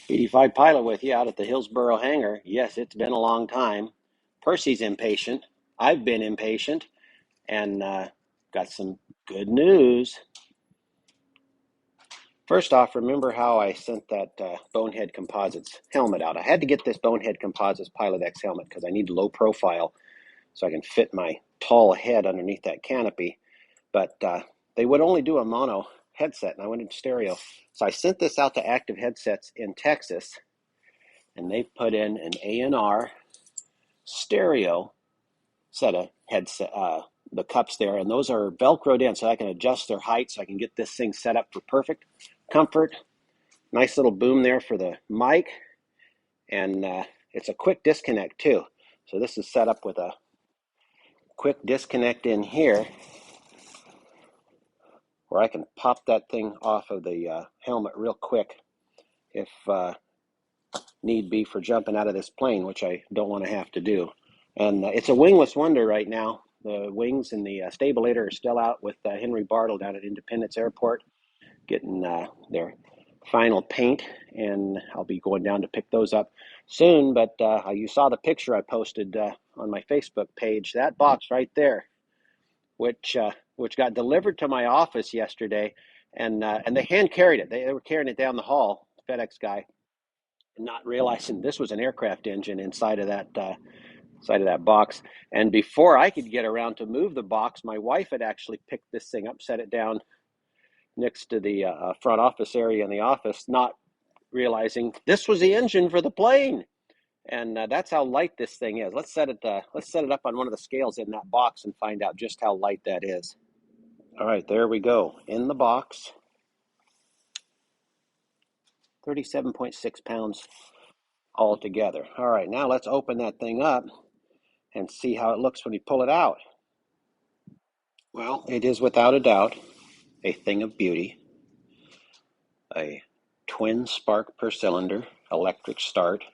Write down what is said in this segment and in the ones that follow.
ZDZ5 Pilot with you out at the Hillsboro hangar. Yes, it's been a long time. Percy's impatient. I've been impatient, and got some good news. First off, remember how I sent that Bonehead Composites helmet out? I had to get this Bonehead Composites PilotX helmet because I need low profile so I can fit my tall head underneath that canopy. But they would only do a mono headset, and I went into stereo. So I sent this out to Active Headsets in Texas, and they put in an A&R stereo set of headset, the cups there, and those are Velcroed in, so I can adjust their height, so I can get this thing set up for perfect comfort. Nice little boom there for the mic, and it's a quick disconnect too. So this is set up with a quick disconnect in here, where I can pop that thing off of the helmet real quick if need be for jumping out of this plane, which I don't want to have to do. And it's a wingless wonder right now. The wings and the stabilator are still out with Henry Bartle down at Independence Airport getting their final paint, and I'll be going down to pick those up soon. But you saw the picture I posted on my Facebook page, that box right there, which got delivered to my office yesterday, and they hand carried it. They were carrying it down the hall, FedEx guy, not realizing this was an aircraft engine inside of that box. And before I could get around to move the box, my wife had actually picked this thing up, set it down next to the front office area in the office, not realizing this was the engine for the plane. And that's how light this thing is. Let's set it up on one of the scales in that box and find out just how light that is. All right, there we go. In the box, 37.6 pounds altogether. All right, now let's open that thing up and see how it looks when you pull it out. Well, it is without a doubt a thing of beauty. A twin spark per cylinder, electric start,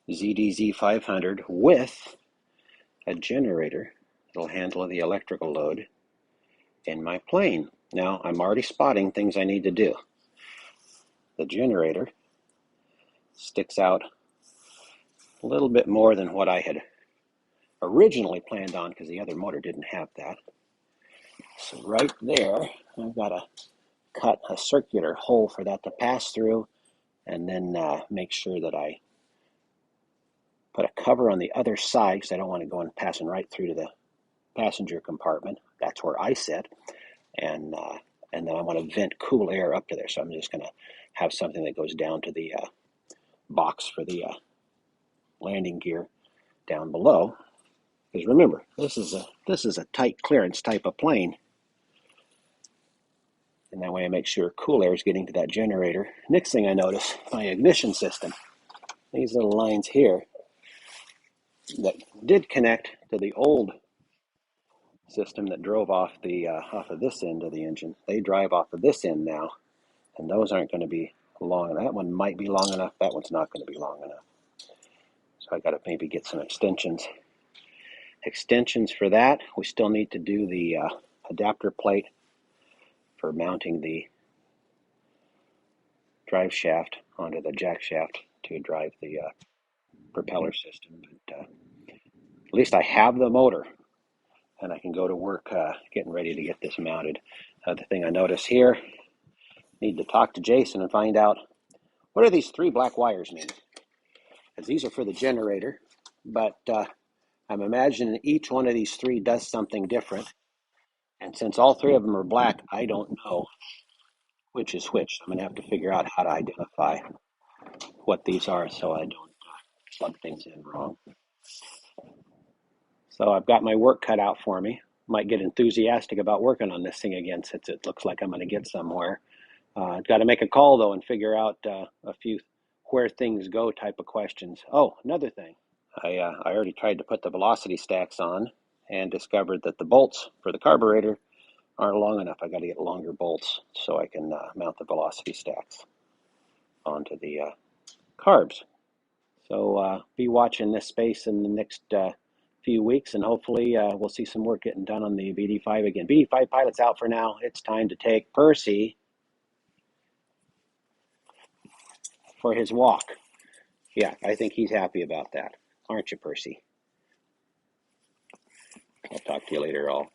ZDZ500 with a generator that'll handle the electrical load in my plane. Now, I'm already spotting things I need to do. The generator sticks out a little bit more than what I had originally planned on because the other motor didn't have that. So right there, I've got to cut a circular hole for that to pass through, and then make sure that I put a cover on the other side because I don't want to go and passing right through to the passenger compartment. That's where I sit, and then I want to vent cool air up to there. So I'm just going to have something that goes down to the box for the landing gear down below. Because remember, this is a tight clearance type of plane, and that way I make sure cool air is getting to that generator. Next thing I notice, my ignition system. These little lines here that did connect to the old system that drove off of this end of the engine. They drive off of this end now, and those aren't going to be long enough. That one might be long enough. That one's not going to be long enough. So I got to maybe get some extensions. Extensions for that. We still need to do the adapter plate for mounting the drive shaft onto the jack shaft to drive the propeller system. But at least I have the motor, and I can go to work getting ready to get this mounted. The thing I notice here, need to talk to Jason and find out what do these three black wires mean. Because these are for the generator, but I'm imagining each one of these three does something different. And since all three of them are black, I don't know which is which. I'm going to have to figure out how to identify what these are so I don't plug things in wrong. So I've got my work cut out for me. Might get enthusiastic about working on this thing again since it looks like I'm going to get somewhere. I've got to make a call, though, and figure out a few where things go type of questions. Oh, another thing. I already tried to put the velocity stacks on and discovered that the bolts for the carburetor aren't long enough. I got to get longer bolts so I can mount the velocity stacks onto the carbs. So be watching this space in the next few weeks, and hopefully we'll see some work getting done on the BD5 again. BD5 Pilot's out for now. It's time to take Percy for his walk. Yeah, I think he's happy about that. Aren't you, Percy? I'll talk to you later, all.